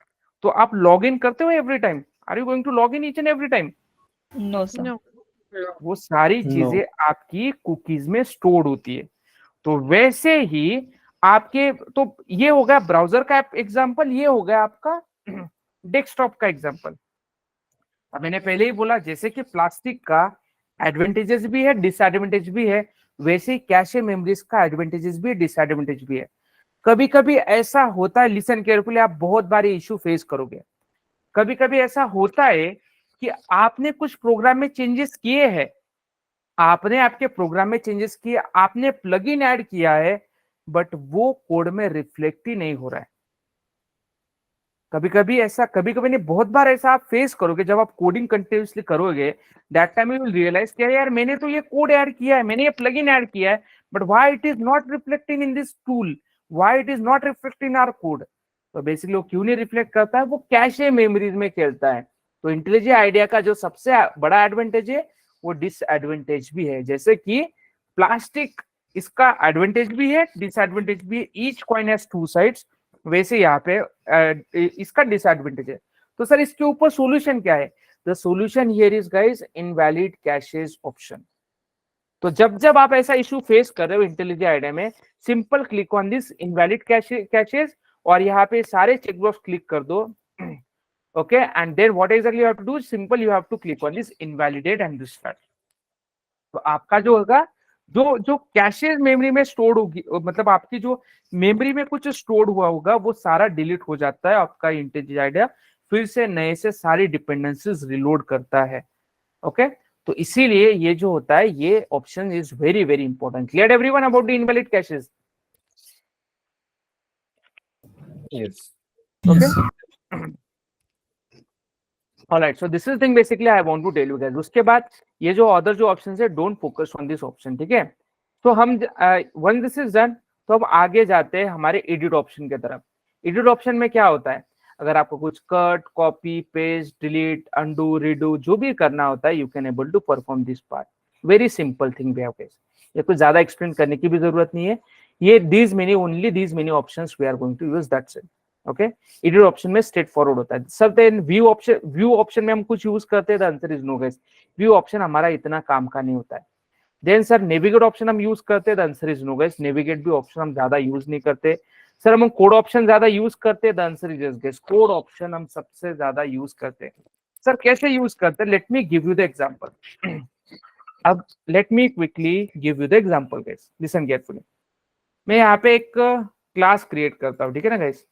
तो आप लॉग इन करते हो every time? Are you going to log in each and every time? No, sir. No वो सारी चीजें आपकी कुकीज में स्टोर्ड होती है। तो वैसे ही आपके, तो ये हो गया ब्राउजर का एग्जांपल, ये हो गया आपका डेस्कटॉप का एग्जांपल। अब मैंने पहले ही बोला जैसे कि प्लास्टिक का एडवांटेजेस भी है, डिसएडवांटेज भी है, वैसे ही कैशे मेमोरीज का एडवांटेजेस भी है, डिसएडवांटेज भी है। कभी कभी ऐसा होता है, लिसन केयरफुली, आप बहुत बार इशू फेस करोगे। कभी कभी ऐसा होता है कि आपने कुछ प्रोग्राम में चेंजेस किए हैं, आपने आपके प्रोग्राम में चेंजेस किए, आपने प्लगइन ऐड किया है, बट वो कोड में रिफ्लेक्ट ही नहीं हो रहा है। कभी कभी ऐसा, कभी कभी नहीं, बहुत बार ऐसा आप फेस करोगे जब आप कोडिंग कंटिन्यूअसली करोगे। That time you will realise कि यार मैंने तो ये कोड ऐड किया है, मैंने ये प्लगइन ऐड किया है, but why it is not reflecting in this tool, why it is not reflecting in our code. तो बेसिकली वो क्यों नहीं रिफ्लेक्ट करता है? वो कैशे मेमोरीज में खेलता है। तो इंटेलिजेंट आइडिया का जो सबसे बड़ा एडवांटेज है वो डिसएडवांटेज भी है। जैसे कि प्लास्टिक, इसका एडवांटेज भी है, डिसएडवांटेज भी है, each coin has two sides, वैसे यहाँ पे इसका डिसएडवांटेज है। तो सर इसके ऊपर सॉल्यूशन क्या है? The solution here is guys invalid caches option. तो जब जब आप ऐसा इशू फेस कर रहे हो इंटेलिजेंट आइडिया में, simple click on this invalid caches और यहाँ पे सारे चेकबॉक्स क्लिक कर दो. Okay, and then what exactly you have to do, simple you have to click on this invalidate and restart. तो आपका जो होगा, जो जो कैशेस मेमोरी में स्टोर होगी, मतलब आपकी जो मेमोरी में कुछ स्टोर हुआ होगा वो सारा डिलीट हो जाता है. आपका इंटेलिजेंट आइडिया फिर से नए से सारी डिपेंडेंसीज रिलोड करता है. ओके, तो इसीलिए ये जो होता है, ये option is very very important. Clear everyone about the invalid caches? Yes. Okay. All right, so this is the thing basically I want to tell you guys. उसके बाद ये जो अदर जो ऑप्शन है, don't focus on this option. ठीक है, तो हम वन दिस इज डन, तो अब आगे जाते हैं हमारे एडिट ऑप्शन की तरफ. एडिट ऑप्शन में क्या होता है, अगर आपको कुछ cut, copy, paste, delete, undo, redo जो भी करना होता है, you can able to perform this part. Very simple thing we have guys. ये कुछ ज्यादा एक्सप्लेन करने की भी जरूरत नहीं है. ये these many, only these many options we are going to use, that's it. Okay, edit option में स्ट्रेट फॉरवर्ड होता है सब. देन व्यू ऑप्शन में हम कुछ यूज करते हैं, the answer is no guys. View option हमारा इतना काम का नहीं होता है. देन सर नेविगेट ऑप्शन हम यूज करते हैं, the answer is no guys. Navigate भी ऑप्शन हम ज्यादा यूज नहीं करते. सर हम कोड ऑप्शन ज्यादा यूज करते हैं, the answer is yes guys. Code option हम सबसे ज्यादा यूज करते हैं. सर कैसे यूज करते हैं, let me give you the example. अब let me quickly give you the example guys, listen carefully. मैं यहाँ पे एक क्लास क्रिएट करता हूँ, ठीक है ना guys.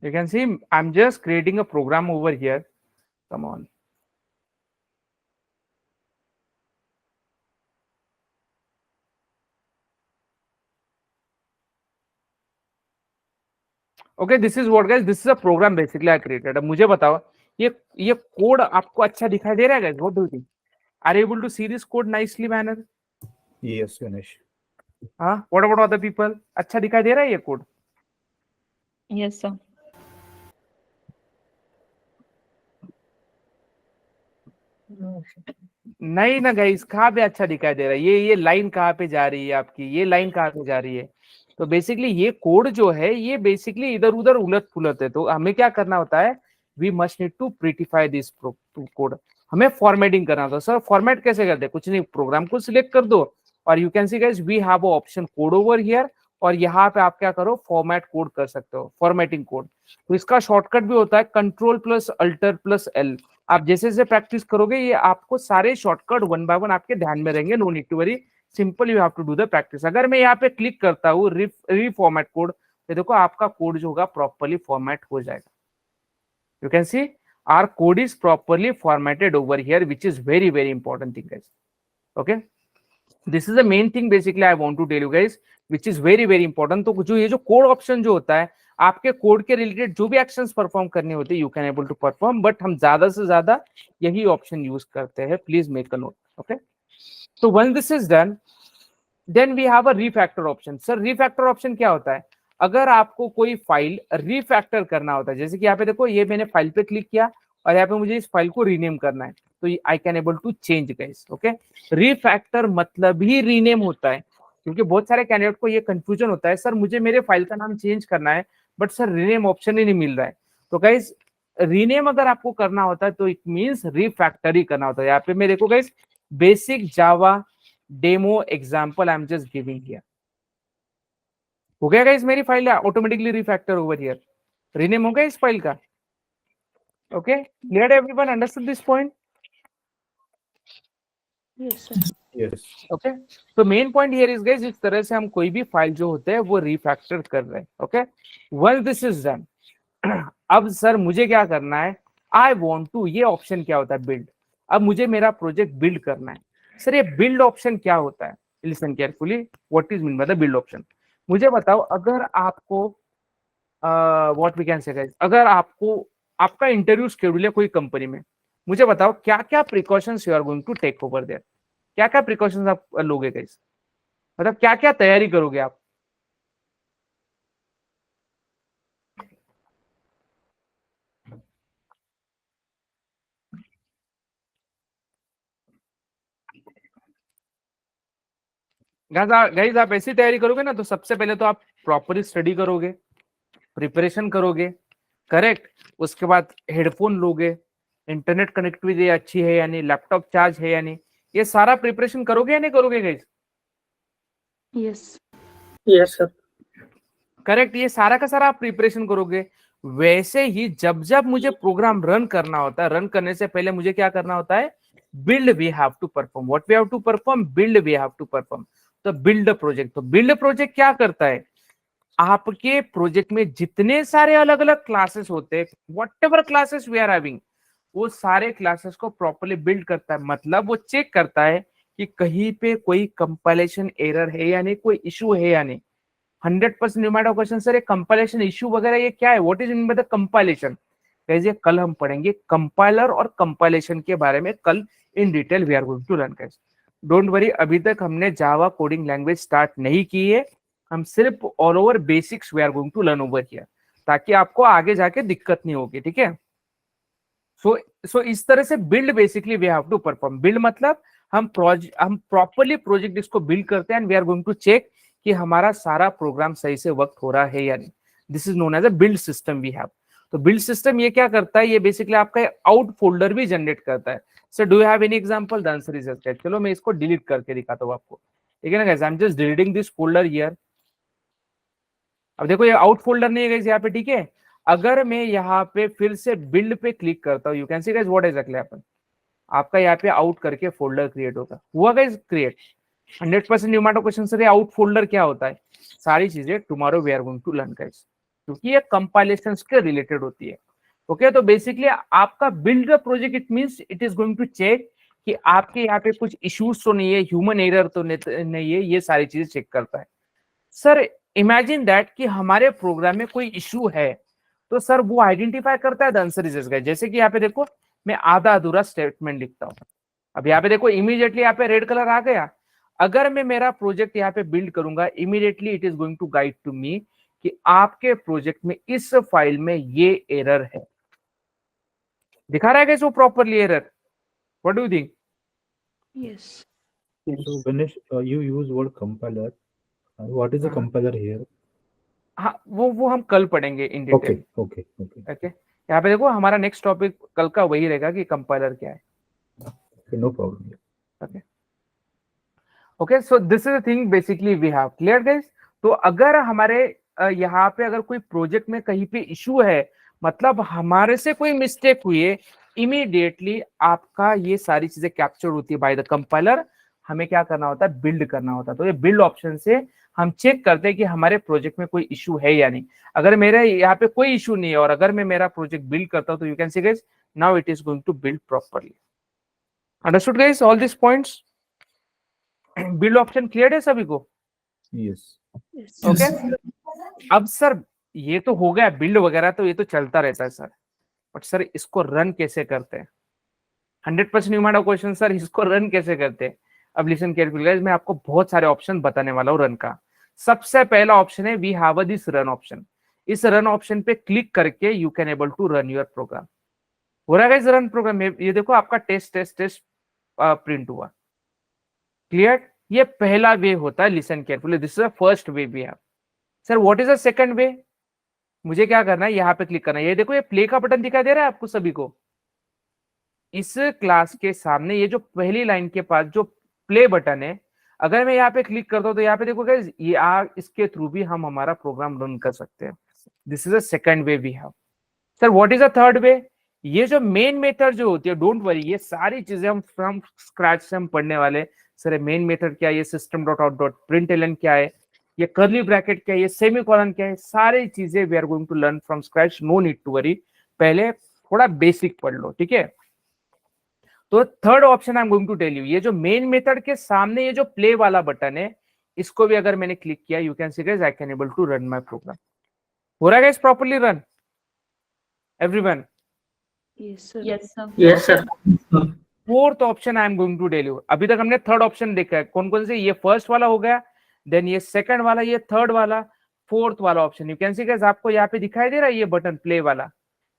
You can see I'm just creating a program over here. Come on. Okay, this is what guys, this is a program basically I created. अब मुझे बताओ, ये कोड आपको अच्छा दिखाई दे रहा है guys? What do you think? Are you able to see this code nicely manner? Yes, Ganesh. हाँ, what about other people? अच्छा दिखाई दे रहा है ये कोड? Yes, sir. नहीं ना गाइस, कहाँ पे अच्छा दिखाई दे रहा है? ये लाइन कहाँ पे जा रही है आपकी, ये लाइन कहाँ पे जा रही है? तो बेसिकली ये कोड जो है, ये बेसिकली इधर उधर उलट पुलट है. तो हमें क्या करना होता है, we must need to prettify this code. हमें फॉर्मेटिंग करना होता है. सर फॉर्मेट कैसे करते हैं? कुछ नहीं, प्रोग्राम को सिलेक्ट कर दो और you can see guys we have a option code over here, और यहाँ पे आप क्या करो, फॉर्मेट कोड कर सकते हो, फॉर्मेटिंग कोड. तो इसका शॉर्टकट भी होता है control plus alter plus L. आप जैसे जैसे प्रैक्टिस करोगे, ये आपको सारे शॉर्टकट वन बाय वन आपके ध्यान में रहेंगे. No need to worry, simple you have to do the practice. अगर मैं यहाँ पे क्लिक करता हूँ रीफॉर्मेट कोड, तो देखो आपका कोड जो होगा प्रॉपर्ली फॉर्मेट हो जाएगा. You can see our code is properly formatted over here, which is very very important thing guys. Okay, this is the main thing basically I want to tell you guys, which is very very important. तो जो ये जो code option जो होता है, आपके code के related जो भी एक्शंस परफॉर्म करने होते हैं, you can able to perform, but हम ज्यादा से ज्यादा यही ऑप्शन यूज करते हैं. Please make a note. Okay, तो one this is done, then we have a refactor option. Sir refactor option क्या होता है? अगर आपको कोई फाइल रीफैक्टर करना होता है, जैसे कि यहाँ पे देखो, ये मैंने फाइल पे क्लिक किया और यहाँ पे मुझे इस फाइल को रीनेम करना है, तो I can able to change guys. Okay, refactor मतलब ही रीनेम होता है, क्योंकि बहुत सारे कैंडिडेट को ये कंफ्यूजन होता है, सर मुझे मेरे फाइल का नाम चेंज करना है बट सर रीनेम ऑप्शन ही नहीं मिल रहा है. तो गाइस रीनेम अगर आपको करना होता है तो इट मींस रीफैक्टर ही करना होता है. यहाँ पे मैं देखो guys, basic Java demo example I am just giving here. हो गया गाइस, मेरी file automatically refactor over here, rename हो गया इस फाइल का. Okay, clear everyone, understood this point? Yes, sir. Yes. Okay, तो main point here is guys, इस तरह से हम कोई भी फाइल जो होते हैं वो रीफैक्टर कर रहे हैं. Okay, once this is done, अब सर मुझे क्या करना है, आई वांट टू, ये ऑप्शन क्या होता है, बिल्ड. अब मुझे मेरा प्रोजेक्ट बिल्ड करना है. सर ये बिल्ड ऑप्शन क्या होता है? Listen carefully, what is mean by the build option. मुझे बताओ, अगर आपको what we can say guys, अगर आपको आपका इंटरव्यू शेड्यूल है कोई कंपनी में, मुझे बताओ क्या क्या precautions you are going to take over there. क्या क्या प्रिकॉशंस आप लोगे गाइस, मतलब क्या क्या तैयारी करोगे आप? गाइस आप ऐसी तैयारी करोगे ना, तो सबसे पहले तो आप प्रॉपरली स्टडी करोगे, प्रिपरेशन करोगे, करेक्ट। उसके बाद हेडफोन लोगे, इंटरनेट कनेक्टिविटी अच्छी है या नहीं, लैपटॉप चार्ज है या नहीं, ये सारा प्रिपरेशन करोगे या नहीं करोगे guys? Yes. Yes, sir. Correct, ये सारा का सारा आप प्रिपरेशन करोगे। वैसे ही जब जब मुझे प्रोग्राम रन करना होता है, रन करने से पहले मुझे क्या करना होता है? Build we have to perform, what we have to perform, build we have to perform. तो बिल्ड प्रोजेक्ट, तो बिल्ड प्रोजेक्ट क्या करता है? आपके प्रोजेक्ट में जितने सारे अलग अलग क्लासेस होते हैं, whatever classes we are having, वो सारे क्लासेस को प्रॉपर्ली बिल्ड करता है। मतलब वो चेक करता है कि कहीं पे कोई कंपाइलेशन एरर है या नहीं, कोई इशू है या नहीं। 100% न्यूमेरिकल क्वेश्चन सर, ये कंपाइलेशन इशू वगैरह ये क्या है? What is in by the compilation? कैसे कल हम पढ़ेंगे कंपाइलर और कंपाइलेशन के बारे में, कल in detail we are going to learn guys. Don't worry, अभी तक हमने जावा कोडिंग लैंग्वेज स्टार्ट नहीं की है, हम सिर्फ all over basics we are going to learn over here, ताकि आपको आगे जाके दिक्कत नहीं होगी, ठीक है। सो इस तरह से build basically we have to perform. Build मतलब हम प्रॉपर्ली प्रोजेक्ट इसको बिल्ड करते हैं and we are going to check कि हमारा सारा प्रोग्राम सही से वर्क हो रहा है या नहीं। This is known as a build system we have. तो बिल्ड सिस्टम ये क्या करता है? ये बेसिकली आपका आउट फोल्डर भी जनरेट करता है। Sir do you have any example? The answer is yes. चलो मैं इसको डिलीट करके दिखाता हूँ आपको, ठीक है ना guys. I am just deleting this folder here. अब देखो ये आउट फोल्डर नहीं है गाइस यहाँ पे, ठीक है। अगर मैं यहाँ पे फिर से बिल्ड पे क्लिक करता हूँ, you can see guys what exactly happen. आपका यहाँ पे आउट करके फोल्डर क्रिएट होगा, हुआ guys create. 100% numerical question sir, out folder क्या होता है? सारी चीजें tomorrow we are going to learn guys, क्योंकि ये कंपाइलेशंस के रिलेटेड होती है। ओके, तो बेसिकली आपका build project it means it is going to check कि आपके यहाँ पे कुछ इश्यूज तो नहीं है, ह्यूमन एरर तो नहीं है, ये सारी चीजें चेक करता है। सर इमेजिन दैट कि हमारे प्रोग्राम में कोई इशू है, तो सर वो आइडेंटिफाई करता है। The answer is yes guys. जैसे कि यहाँ पे देखो, मैं आधा अधूरा स्टेटमेंट लिखता हूँ। अब यहाँ पे देखो इमीडिएटली यहाँ पे रेड कलर आ गया। अगर मैं मेरा प्रोजेक्ट यहाँ पे बिल्ड करूंगा, immediately it is going to guide to me कि आपके प्रोजेक्ट में इस फाइल में ये एरर है। दिखा रहा है कैसे वो properly error? What do you think? Yes. So Ganesh, you use word compiler. What is the compiler here? हाँ, वो हम कल पढ़ेंगे इन Okay, detail. okay, okay. Okay, यहाँ पे देखो हमारा नेक्स्ट टॉपिक कल का वही रहेगा कि कंपाइलर क्या है। Okay, no problem. Okay okay, so this is the thing basically we have clear guys. तो अगर हमारे यहाँ पे अगर कोई प्रोजेक्ट में कहीं पे इशू है, मतलब हमारे से कोई मिस्टेक हुई है, इमीडिएटली आपका ये सारी चीजें कैप्चर होती है बाय द कंपाइलर। हमें क्या करना होता है? बिल्ड करना होता है। तो ये बिल्ड ऑप्शन से हम चेक करते हैं कि हमारे प्रोजेक्ट में कोई इशू है या नहीं। अगर मेरे यहाँ पे कोई इशू नहीं है और अगर मैं मेरा प्रोजेक्ट बिल्ड करता हूँ, तो you can see guys now it is going to build properly. Understood guys all this points? Build option clear है सभी को? Yes. Yes. ओके अब सर ये तो हो गया बिल्ड वगैरह, तो ये तो चलता रहता है सर, बट सर इसको रन कैसे करते हैं? 100% न्यूमेरिकल क्वेश्चन सर, इसको रन कैसे करते हैं? अब लिसन केयरफुली गाइस, मैं आपको बहुत सारे ऑप्शन बताने वाला हूँ रन का। सबसे पहला ऑप्शन है we have this run option. इस रन ऑप्शन पे क्लिक करके you can able to run your program. हो रहा है गाइस रन प्रोग्राम? ये देखो आपका टेस्ट टेस्ट टेस्ट प्रिंट हुआ। क्लियर? ये पहला वे होता है, listen carefully, this is the first way we have. Sir what is the second way? मुझे क्या करना है? यहाँ पे क्लिक करना है। ये देखो ये प्ले का बटन दिखाई दे रहा है आपको सभी को? इस क्लास के सामने ये जो पहली लाइन के पास जो प्ले बटन है, अगर मैं यहाँ पे क्लिक करता हूँ तो यहाँ पे देखो गाइस ये इसके थ्रू भी हम हमारा प्रोग्राम रन कर सकते हैं। This is the second way we have. Sir what is the third way? ये जो मेन मेथड जो होती है, डोंट वरी, ये सारी चीजें हम फ्रॉम स्क्रैच से हम पढ़ने वाले। सर मेन मेथड क्या है, ये system dot out dot println क्या है, ये कर्ली ब्रैकेट क्या है, ये सेमीकोलन क्या है, सारी चीजें we are going to learn from scratch. No need to worry, पहले थोड़ा बेसिक पढ़ लो, ठीक है। तो third option I am going to tell you, ये जो मेन मेथड के सामने ये जो प्ले वाला बटन है, इसको भी अगर मैंने क्लिक किया, you can see guys I can able to run my program. हो रहा है guys properly run everyone? Yes, sir. Yes, sir. Yes, sir. Fourth option I am going to tell you. अभी तक हमने थर्ड ऑप्शन देखा है, कौन कौन से? ये फर्स्ट वाला हो गया, देन ये सेकंड वाला, ये थर्ड वाला, फोर्थ वाला option. You can see guys आपको यहाँ पे दिखाई दे रहा है ये बटन प्ले वाला।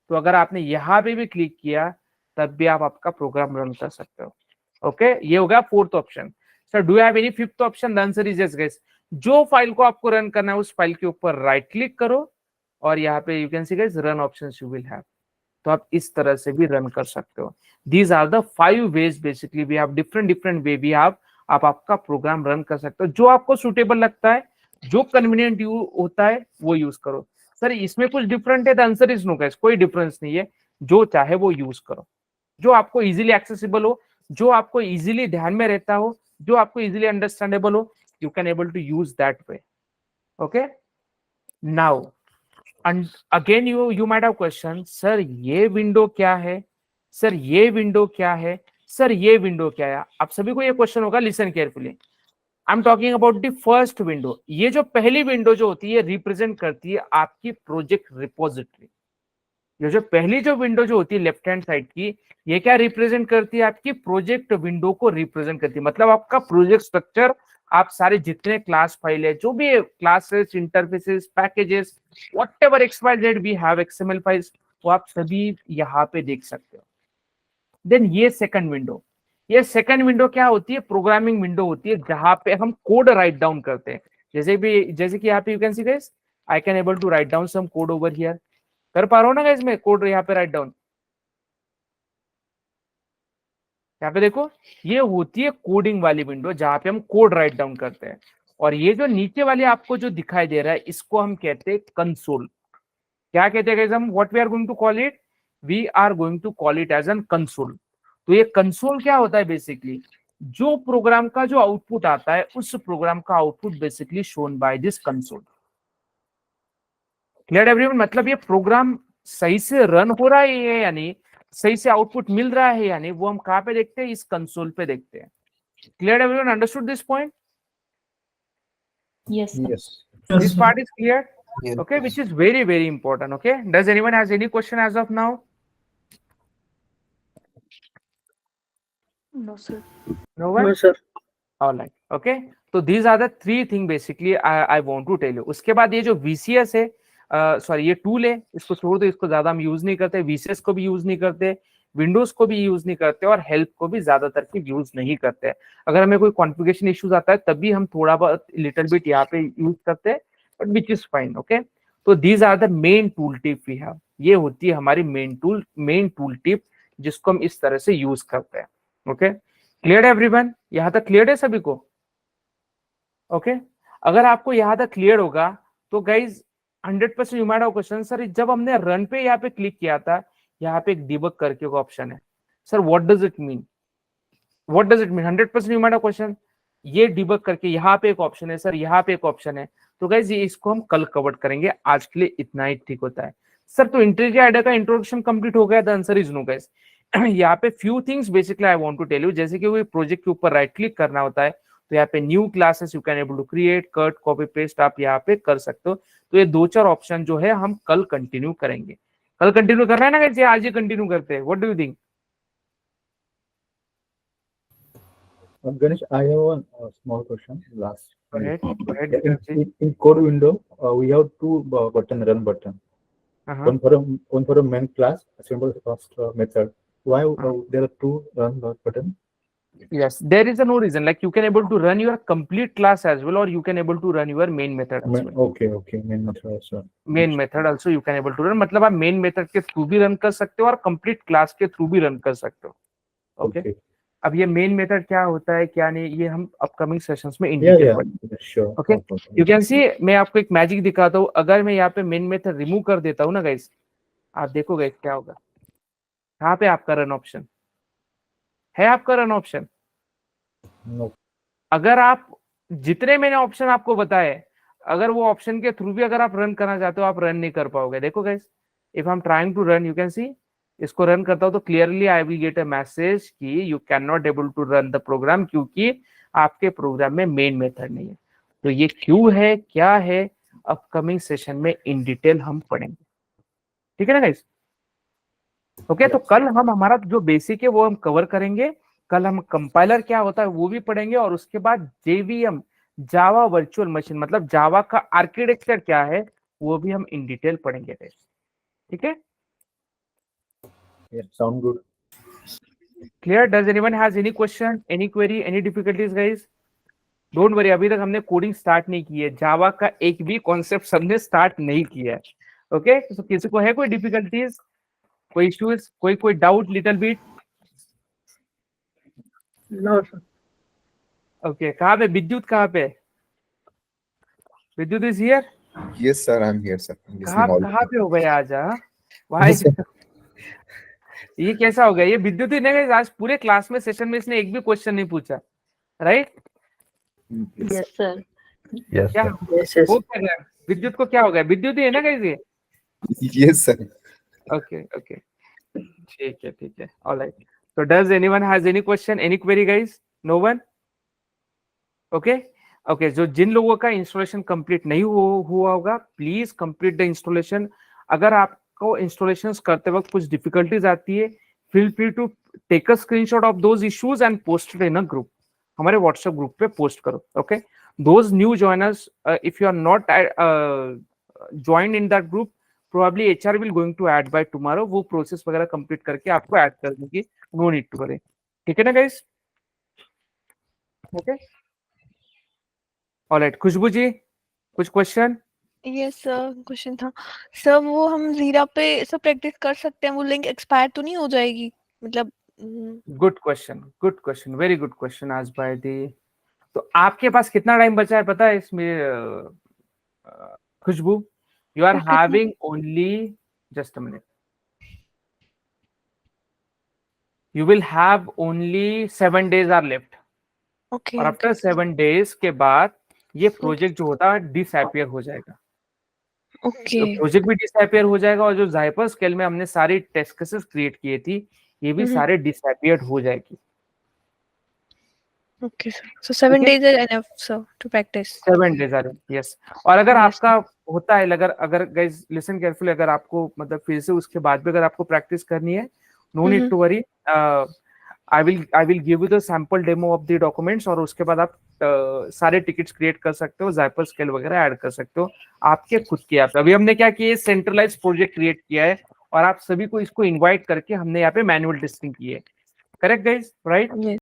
तो अगर आपने यहाँ पे भी क्लिक किया, तब भी आप आपका प्रोग्राम रन कर सकते हो। ओके, ये हो गया fourth option. Sir do have any fifth option? The answer is yes guys. जो फाइल को आपको रन करना है उस फाइल के ऊपर राइट क्लिक करो और यहाँ पे you can see guys run options you will have. तो आप इस तरह से भी रन कर सकते हो। These are the 5 ways basically we have different way we have. आप आपका प्रोग्राम रन कर सकते हो, जो आपको सुटेबल लगता है, जो कन्वीनियंट होता है वो यूज करो। सर इसमें कुछ डिफरेंट है? The answer is no guys, कोई डिफरेंस नहीं है। जो चाहे वो यूज करो, जो आपको इजीली एक्सेसिबल हो, जो आपको इजीली ध्यान में रहता हो, जो आपको इजीली अंडरस्टैंडेबल हो, you can able to use that way. Okay, now again you might have question, sir ये विंडो क्या है, सर ये विंडो क्या है, सर ये विंडो क्या है? आप सभी को ये क्वेश्चन होगा, listen carefully. I am talking about the first window. ये जो पहली विंडो जो होती है रिप्रेजेंट करती है आपकी प्रोजेक्ट रिपोजिटरी। ये जो पहली जो विंडो जो होती है लेफ्ट हैंड साइड की, ये क्या रिप्रेजेंट करती है? आपकी प्रोजेक्ट विंडो को रिप्रेजेंट करती है। मतलब आपका प्रोजेक्ट स्ट्रक्चर, आप सारे जितने क्लास फाइल है, जो भी classes, interfaces, packages, whatever XYZ we have XML files, वो आप सभी यहाँ पे देख सकते हो। देन ये सेकंड विंडो, ये सेकंड विंडो क्या होती है? प्रोग्रामिंग विंडो होती है, जहां पे हम कोड राइट डाउन करते हैं। जैसे कि यहाँ पे you can see guys, I can able to write down some code over here. कर पा रहा हूं ना गाइस मैं कोड यहाँ पे राइट डाउन? यहाँ पे देखो, ये होती है कोडिंग वाली विंडो, जहां पे हम कोड राइट डाउन करते हैं। और ये जो नीचे वाली आपको जो दिखाई दे रहा है, इसको हम कहते हैं कंसोल। क्या कहते हैं गाइस हम? What we are going to call it? We are going to call it as an console. तो ये कंसोल क्या होता है? बेसिकली जो प्रोग्राम का जो आउटपुट आता है, उस प्रोग्राम का output basically shown by this console. Clear everyone? मतलब ये प्रोग्राम सही से रन हो रहा है या नहीं, सही से आउटपुट मिल रहा है या नहीं, वो हम कहां पे देखते हैं? इस कंसोल पे देखते हैं। Clear everyone? Understood this point? Yes, sir. Yes. This part is clear? Yes. Okay, which is very important. Okay, does anyone has any question as of now? No, sir. No one? No, sir. All right. Okay, so these are the 3 thing basically I want to tell you. उसके बाद ये जो VCS है, sorry ये tool है, इसको छोड़ दो, इसको ज्यादा हम यूज नहीं करते। VCS को भी यूज नहीं करते, विंडोज को भी यूज नहीं करते, और हेल्प को भी ज्यादातर की यूज नहीं करते। अगर हमें कोई कॉन्फ़िगरेशन इश्यूज आता है तभी हम थोड़ा बहुत लिटिल बिट यहाँ पे यूज करते हैं, but which is fine. Okay, तो these are the main tool tip we have. ये होती है हमारी मेन टूल टिप, जिसको हम इस तरह से यूज करते हैं। Okay, clear everyone? यहाँ तक क्लियर है सभी को? ओके, अगर आपको यहाँ तक क्लियर होगा तो guys 100% you might have question, sir जब हमने रन पे यहाँ पे क्लिक किया था, यहाँ पे एक डिबग करके एक ऑप्शन है, sir what does it mean? What does it mean? 100% you might have question, ये डिबग करके यहाँ पे एक ऑप्शन है, सर यहाँ पे एक ऑप्शन है। तो गाइज ये इसको हम कल कवर करेंगे, आज के लिए इतना ही ठीक होता है। सर तो इंटेलिजे आईडिया का इंट्रोडक्शन कंप्लीट हो गया? The answer is no guys. यहाँ पे few things basically I want to tell you. जैसे कि वो प्रोजेक्ट के ऊपर राइट क्लिक करना होता है, तो यहाँ पे new classes you can able to create, cut, copy paste आप यहाँ पे कर सकते हो। तो ये 2-4 ऑप्शन जो है हम कल कंटिन्यू करेंगे। कल कंटिन्यू करना है ना गाइस, आज ही कंटिन्यू करते हैं? What do you think? Ganesh, I have one small question. Last. Go ahead. In code window, we have 2 button, run button. Uh-huh. One for a main class, second for method. Why there are 2 run button? Yes, there is no reason. Like you can able to run your complete class as well, or you can able to run your main method as well. Okay, main method also. Main method also you can able to run. मतलब आप main method के through भी run कर सकते हो और complete class के through भी रन कर सकते हो। Okay. अब ये मेन मेथड क्या होता है क्या नहीं, ये हम अपकमिंग सेशंस में इंडिकेट करेंगे। ओके, यू कैन सी, मैं आपको एक मैजिक दिखाता हूँ। अगर मैं यहाँ पे मेन मेथड रिमूव कर देता हूँ ना गाइस, आप देखो गाइस क्या होगा। यहाँ पे आपका रन ऑप्शन है, आपका रन ऑप्शन। अगर आप जितने मैंने ऑप्शन आपको बताए, अगर वो ऑप्शन के थ्रू भी अगर आप रन करना चाहते हो, आप रन नहीं कर पाओगे। देखो guys, if I am trying to run, you can see, इसको रन करता हूं तो clearly I will get a message कि you can not able to run the program, क्योंकि आपके प्रोग्राम में मेन मेथड नहीं है। तो ये क्यों है, क्या है, अपकमिंग सेशन में इन डिटेल हम पढ़ेंगे। ठीक है ना गाइस? ओके, तो कल हम हमारा जो बेसिक है वो हम कवर करेंगे। कल हम कंपाइलर क्या होता है वो भी पढ़ेंगे, और उसके बाद JVM, जावा वर्चुअल मशीन, मतलब जावा का आर्किटेक्चर क्या है, वो भी हम इन डिटेल पढ़ेंगे गाइस। ठीक है? Yeah, sound good. Clear? Does anyone has any question, any query, any difficulties, guys? Don't worry, अभी तक हमने कोडिंग स्टार्ट नहीं की है, जावा का एक भी कॉन्सेप्ट हमने स्टार्ट नहीं किया है। ओके, तो किसी को है कोई डिफिकल्टीज, कोई इश्यूज, कोई doubt little bit? No, sir. Okay, कहाँ पे विद्युत, कहाँ पे विद्युत is here? Yes, sir. I'm here, sir. I'm कहाँ listening all. कहाँ पे हो गए आज? भाई ये कैसा हो गया? ये विद्युत ही नहीं, आज पूरे क्लास में सेशन में इसने एक भी क्वेश्चन नहीं पूछा, राइट? Yes, sir. Yes, क्या Yes, yes. वो क्या है? विद्युत को क्या हो गया? विद्युत ही है ना कैसे? Yes, sir. ओके ओके, ठीक है, alright. So does anyone has any question, any query guys? No one? Okay, जो जिन लोगों का इंस्टॉलेशन कंप्लीट नहीं हुआ होगा, प्लीज कंप्लीट द इंस्टॉलेशन। अगर आपको इंस्टॉलेशंस करते वक्त कुछ डिफिकल्टीज आती है, feel free to take a screenshot of those issues and post it in a group, हमारे व्हाट्सएप ग्रुप पे पोस्ट करो। Okay, those new joiners, if you are not joined in that group, probably HR will going to add by tomorrow, वो process वगैरह complete करके आपको add कर देंगे, no need to worry. ठीक है ना guys? Okay, alright. Khushboo ji, कुछ क्वेश्चन? यस सर, क्वेश्चन था सर, वो हम जीरा पे सब प्रैक्टिस कर सकते हैं, वो लिंक एक्सपायर तो नहीं हो जाएगी मतलब? Good question, very good question आज बाय दी। तो आपके पास कितना टाइम बचा है पता है इसमें Khushboo? You are having only, just a minute, you will have only 7 days are left, okay और आफ्टर 7 days के बाद ये प्रोजेक्ट जो होता है डिसअपियर हो जाएगा। ओके तो प्रोजेक्ट भी डिसअपियर हो जाएगा, और जो जाइपर स्केल में हमने सारी टेस्ट केसेस क्रिएट किए थी, ये भी सारे डिसअपियर्ड हो जाएगी। ओके सर, सो 7 ठीक है? days are enough sir to practice? 7 days are yes. और अगर Yes, आपका होता है, अगर गाइस लिसन केयरफुली, अगर आपको मतलब फिर से उसके बाद भी अगर आपको प्रैक्टिस करनी है, no need to worry, I will give you the sample demo of the documents, और उसके बाद आप सारे टिकट्स क्रिएट कर सकते हो, जाइपर स्केल वगैरह ऐड कर सकते हो आपके खुद के ऐप। अभी हमने क्या किया, सेंट्रलाइज प्रोजेक्ट क्रिएट किया है, और आप सभी को इसको इनवाइट करके हमने यहाँ पे मैनुअल टेस्टिंग की है। Correct guys, right? Yes.